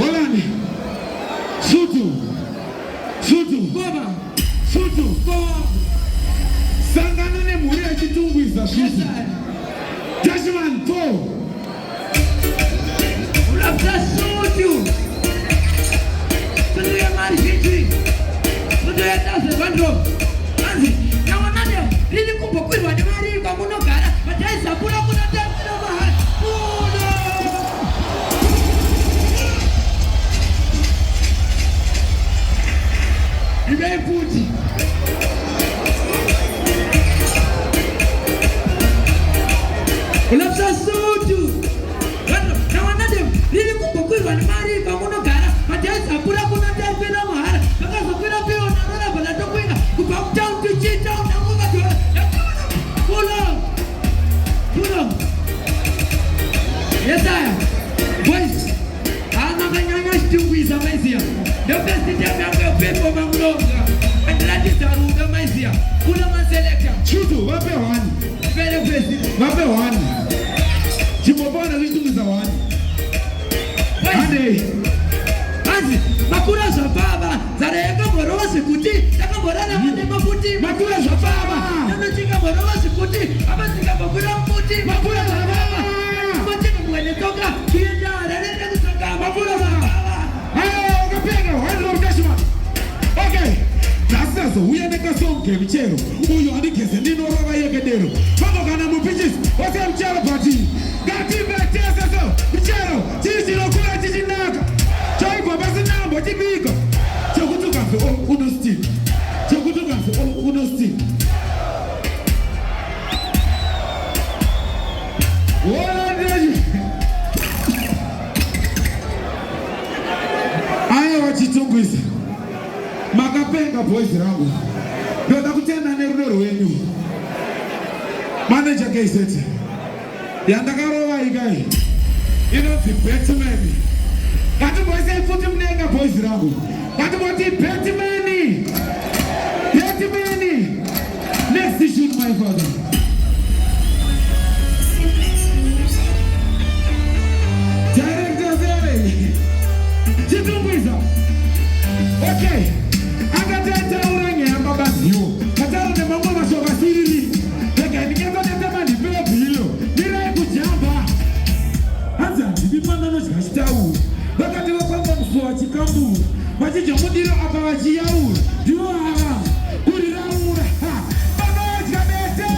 Walani. Sutu. Sutu. Baba. Sutu. Baba. Sangana ne muri achitungwisa sutu. Tashman po. Ulapta sutu. Sutu ya mari shiti. Sutu ya tase bandro. Anzi, na wanade lili kumpo kwirwa ni mari kwa munogara. Matai sapula kuna tafuna mahali. Puno. Ibe puti. Ulapsa sutu. Na wanade lili kumpo kwirwa ni mari kwa munogara. Matai sapula kuna tafuna mahali. Baka sapula peo na nana bala tokwina. Kupam down to cheat down. Pull up. Pull up. Yes, I am. Boys, I'm not going to do with Amazia. The best thing I'm going to pay for my vlog. And that is the room of Amazia. Pull up and select. Chutu, wape one. Very best. Wape one. Chimobona vitu za one. Ande. Anzi, makura za baba. Zareka morosi kuti. Taka morana mande mafuti. Makura za baba. Nana chika morosi kuti. Ama chika makura mputi. Makura za baba. Machika mwene toka. Kienda rarete kutoka. Makura za baba. Hayo, ukapega. Wendo ukashima. Okay. Nasazo, uyaneka sonke mchero. Uyo andikese nino rova yegedero. Mako kana mupichis. Wase mchero pati. Gati betesa so. Mchero. Chichi lokula chichi naka. Choi kwa basi nambo chibiko. Chokutuka fe uno stick. Chokutuka fe uno stick. Aya wachitungwisa. Makapenga boys rangu. Ndoda kutenda nerunero wenyu. Manager keisete. Yandakarowa igai. Inoti Batman. Kati boys futi mnenga boys rangu. Kati boti Batman. Batman. Next issue my father. Okay. Akatata urange amba basio. Kataro ne mambo mashoga siri. Teka nikeza netema ni bilo. Nira kujamba. Hanza ndipanda no chikashitau. Bakati wakamba mfuwa chikambu. Machicho mudiro abawaji yau. Diwa hawa. Kurira ura. Baba chikabete.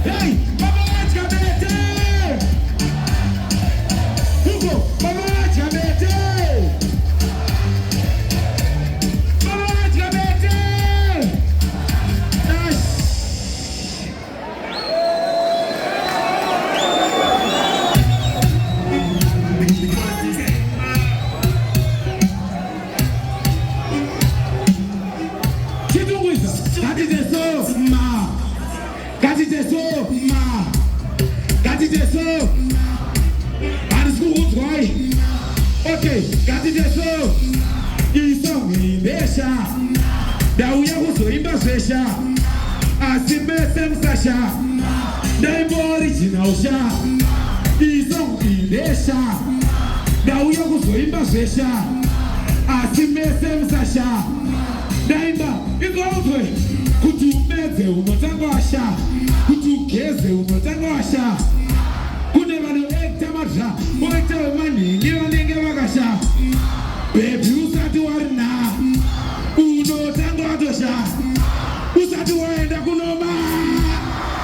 Hey, baba chikabete. Hugo, baba chikabete. Okay, Katideso, Isong Indesha, Dauya Husoimba Sesha, Asimesem Sasha, Daimo Original Sha, Isong Indesha, Dauya Husoimba Sesha, Asimesem Sasha, Daima, Igotwe, Kutumete Umotango Asha, Kutukeze Umotango Asha, Kunevano Ektamasha, Moita Mani, Givalinga Vagasha, Baby Usatu Arna, Uno Tango Adosha, Usatu Wenda Kunoma.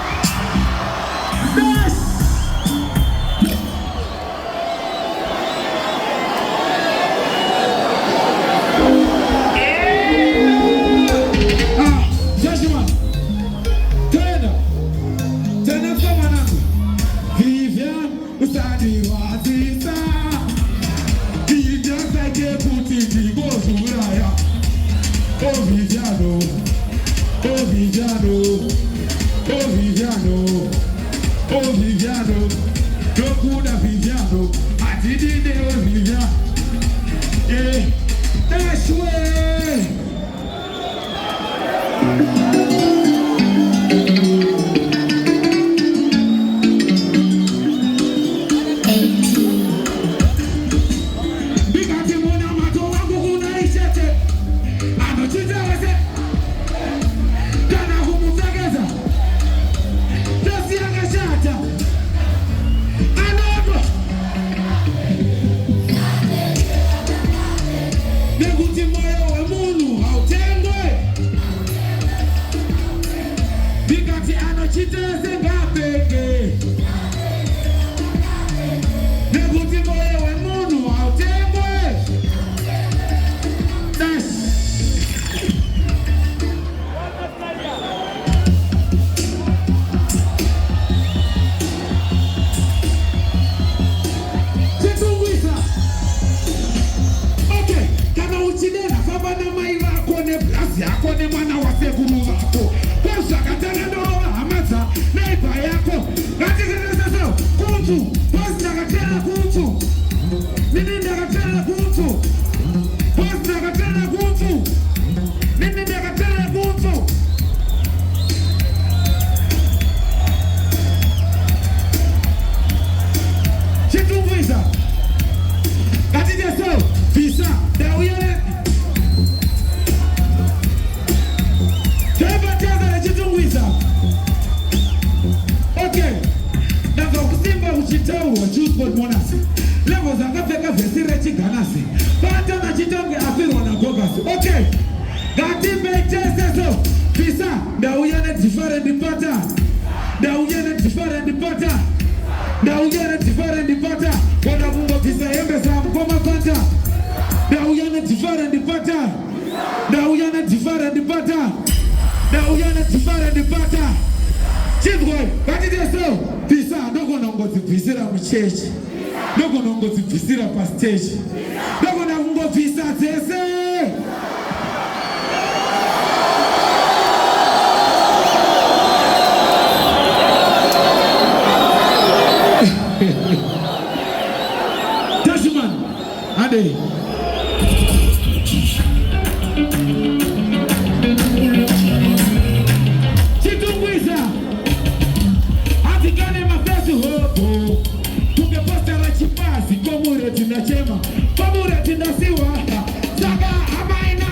yako ni mwana wa sekuru wako. Kwa katana ndoro hamaza neighbor yako. Ngati sasa kuntu, posta katana kuntu. Nini ndakatana kuntu? Posta katana kuntu. Nini ndakatana kuntu? Hwinza. Kadiki so visa da uyele. Keba teza Hwinza. Okay. Nanga kusimba uchitau wa Jusport Monasi. Levo zangafeka vesire chiganasi. Pata na chitonge afiru wanagogasi. Okay. Gatimbe teza so visa da uyele different pattern. Da uyele different pattern. Da uyele different pattern. Wana mungo visa embe za mkoma pata. Da uyele different pattern. Da uyele different pattern. Da uyele different pattern. Chibwe, Kadiki so visa ndoko nongo zivisira mchechi. Ndoko nongo zivisira pa stage. Ndoko na mungo visa zese. Tashiman, ade. Hwinza, atikane mafesi hopo. Tungeposta la chipazi, komure tinachema, komure tinasiwa. Saka amaina.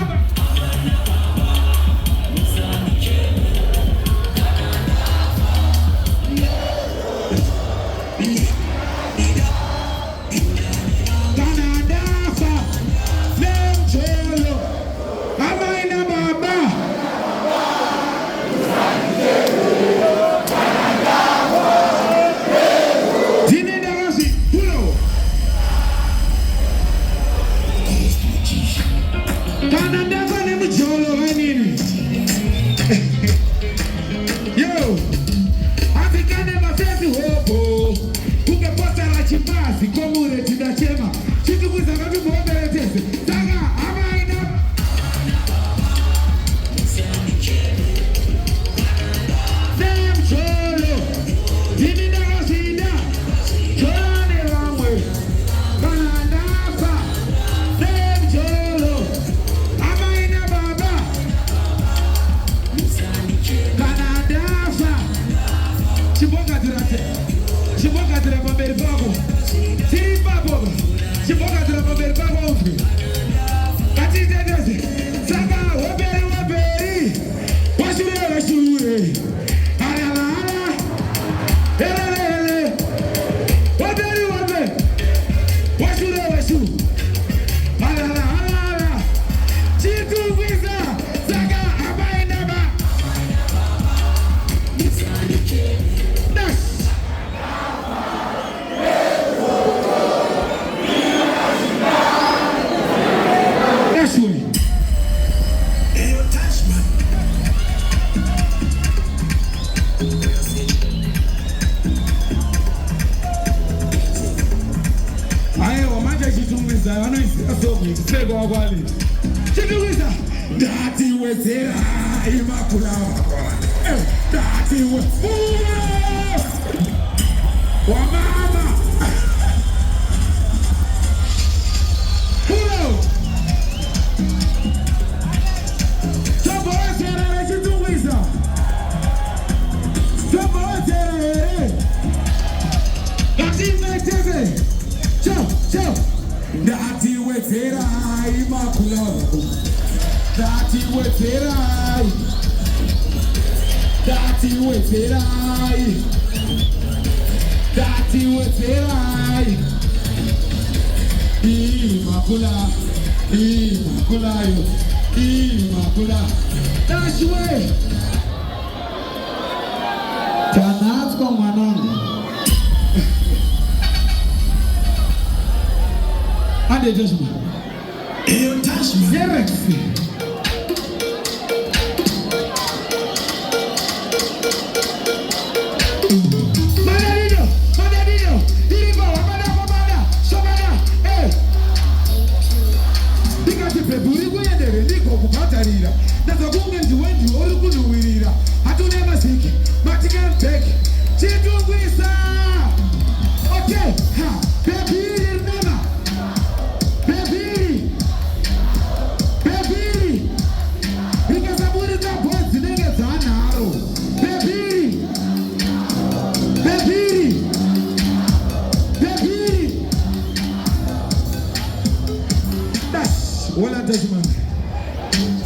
Wala Tashman.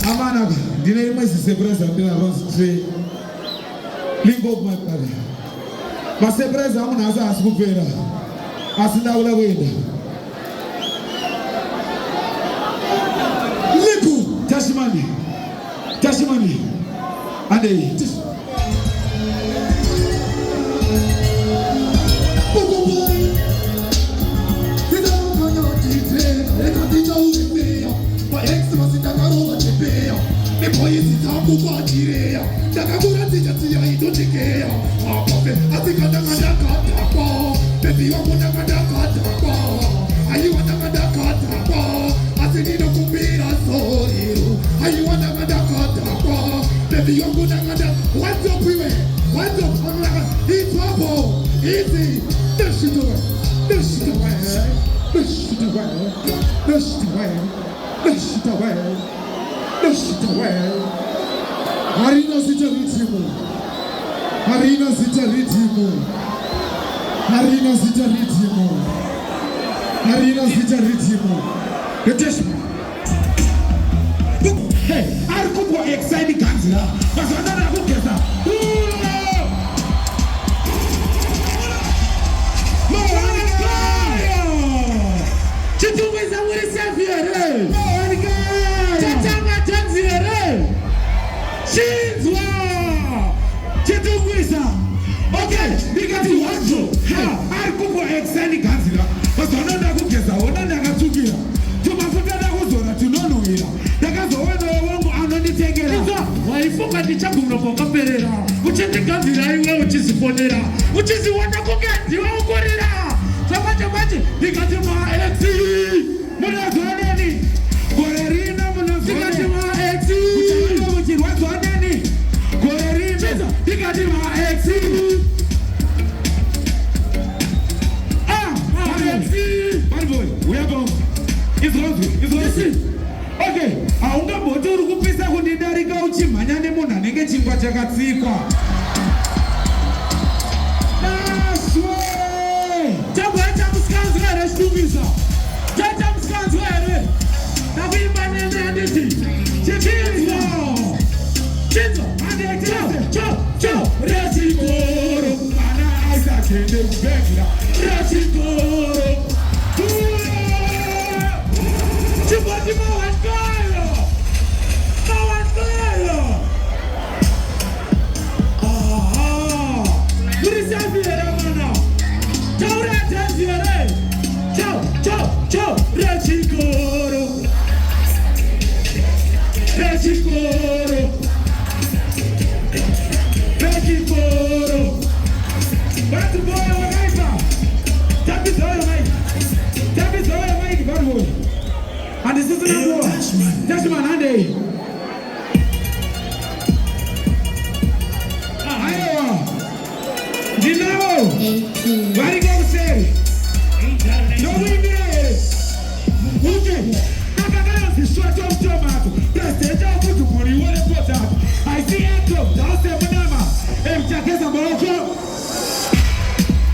Amana, dinner my surprise and then I was straight. Link up my father. My surprise, I'm going to ask Bukera. As now, Liku, Tashmani, and they. Hey, I'll go for exciting cancer. But another book is that. Okay, because you want to. I'll go for exciting cancer. But another book is that. Another book waifunga ndichakumropoka perera uchendiganzira iwe uchiziponera uchiziwana kugenzi waukorera zvamanje ndikati max munazwaneni gorerina munazvikati max muchirwadzwaneni gorerina ndikati max Boy, we are going. It's wrong. Okay, aunga moto uri kupisa kundidarika uchimhanya nemunhu anenge chingwa chakatsikwa. Naswe! Tabweta musikanzwa here chitumisa. Tata musikanzwa here. Takuimba nene handiti. Chinzwa! Chinzwa! Handiti. Cho! Rechikoro! Ana aisa chende kubekira. Rechikoro! Chibati mawankayo! Aha! Murisaviere mana! Ciao retenziere! Ciao! Rechikoro! Batu boya wagaipa! Tapizoya maiki, badu boya! And this is the one. Tashman, Andy. Iowa. Dinamo. Where you go, say? No winner. Okay. Nakagana is short of tomato. Prestige of food to put you on a potato. I see a club. That's the banana. If Jakesa Morocco.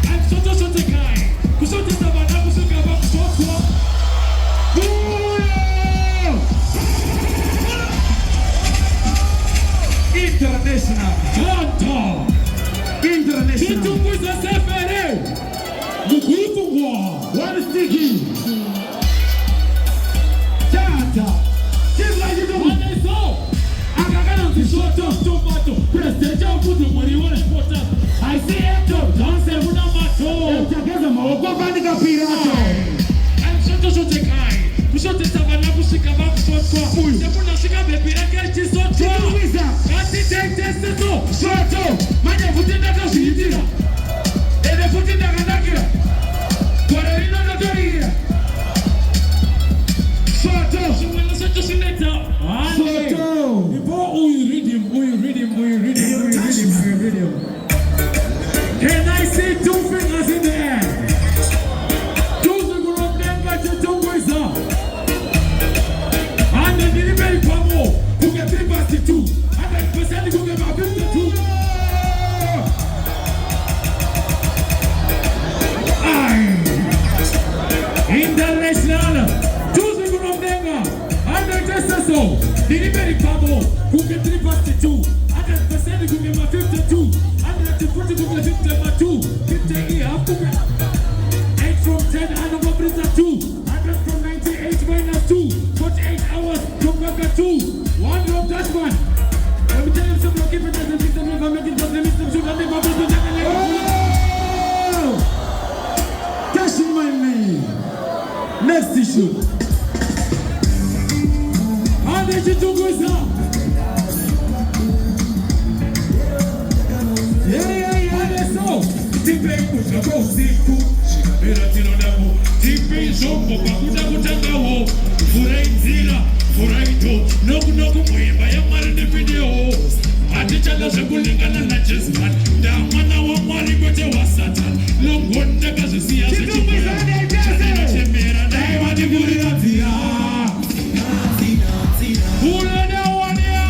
I'm so the guy. Kusoti Savannah, Kusukaba, Kusukwa. International. Kitumbuza sefere. Mukufungwa. One sticky. Tata. Chizwa jitu. One is all. Akagana mtishoto tomato. Prestige of food when you want to put up. I see it up. Don't say una mato. Chakeza maoko bandika pirato. I'm so the guy. Kushote Savannah kushikaba kushoto. Semuna shika bebira kechi soto. Kasi tete to. Soto. Manya futenda kashitira. Ede futenda kanakira. Korerino notoria. Soto. Shumela soto sineta. Soto. Before you read him. Can I see two fingers in the air? And the delivery power who get 352, 100% who get about 52. International, choosing from Denga, 4. Delivery Pabo, who get 352. 100% who get 52. 140 who get 52. 50 half to 8 from 10, and over Brisa 2. 100 from 98 minus 2. 48 hours from Bagga 2. 1 drop that one. Let me tell you something, keep it as a system, if I'm making something, Mr. Sugar, they bubble to that. That's my name. Next issue. How did you do this now? Yeah, so. Tipe kusha kwa usiku. Shikamera tino damu. Tipe zombo kwa kuta wo. Furai nzira, furai do. Noku muimba ya marinde video. Atichanga sekulingana na Jesman. Damana wa mwari kote wa Satan. Longonda kazi siya se chikura. Chazina chemera na iwa diguri na tira. Ula na wania.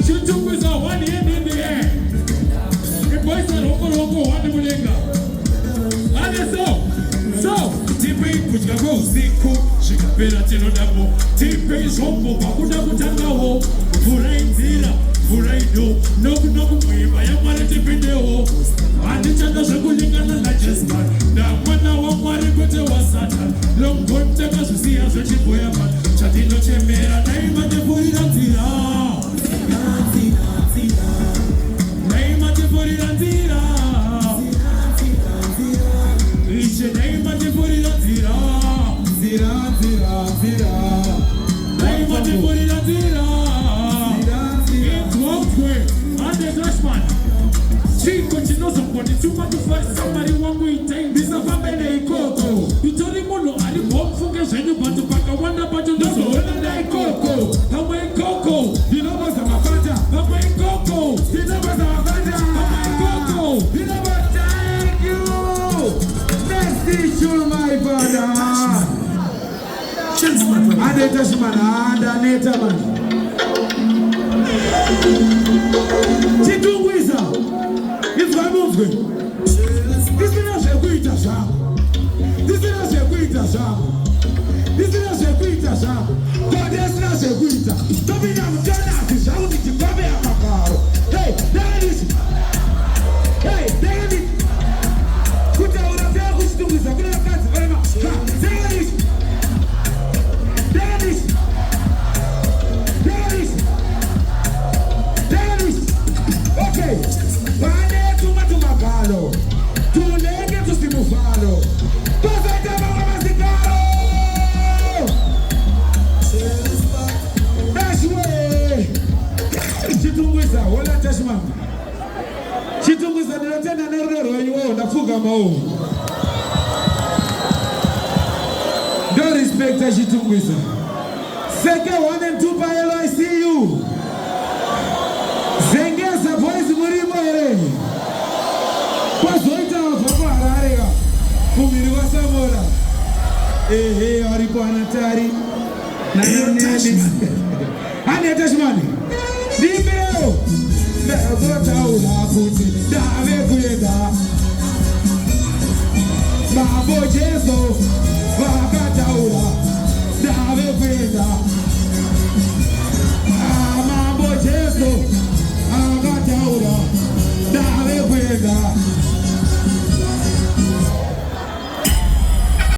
Chuchunguza wani in the air. The boys are hoko wani mulenga. So, tipe kuchika kwa usiku. Shikapera tino damo. Tipe zombo pakuda kutangawo. Furai nzira, furai do. Noku muiba ya marete video. Atichanga sekulingana na Jesman. Damana wa mwari kote wa Satan. Longonte kasusia so chiboya man. Chatino chemera na ima te furira nzira. Na ima te furira nzira. Ishe na ima te furira nzira. Zira. Na ima te furira nzira. Ande Dashman. Chico chinoso poni chupa tufari samari wangu itain. Bisa famele ikoko. Itori mono ali mfunge zenyu batu paka wanda batu ndoso wenda na ikoko. Kama ikoko. Dinoma za mafata. Kama ikoko. Dinoma za mafata. Kama ikoko. Dinoma thank you. Next issue my brother. Ande Dashman. Ande Neta man. Chitungwiza ifamuzwe Disina sekuita zangu Disina sekuita zangu Kodesina sekuita Tobina mtana kizangu nikibabe ya makaro Hey, David Kuta unafea kuchitungwiza kuna kazi vema David Okay, bane tumagalo, tulenge tusimufalo, tuzete masikalo. Dashwe, chitungwiza wala tashma. Chitungwiza nilotenda nerero yuo nafuga mao. Don't respect a chitungwiza. Seke 1 and 2 by I see you. Zengeza boys murimo ere. Kwa zoita wafako Harare. Kumiriwa samora. Aripo anatari. Na nene.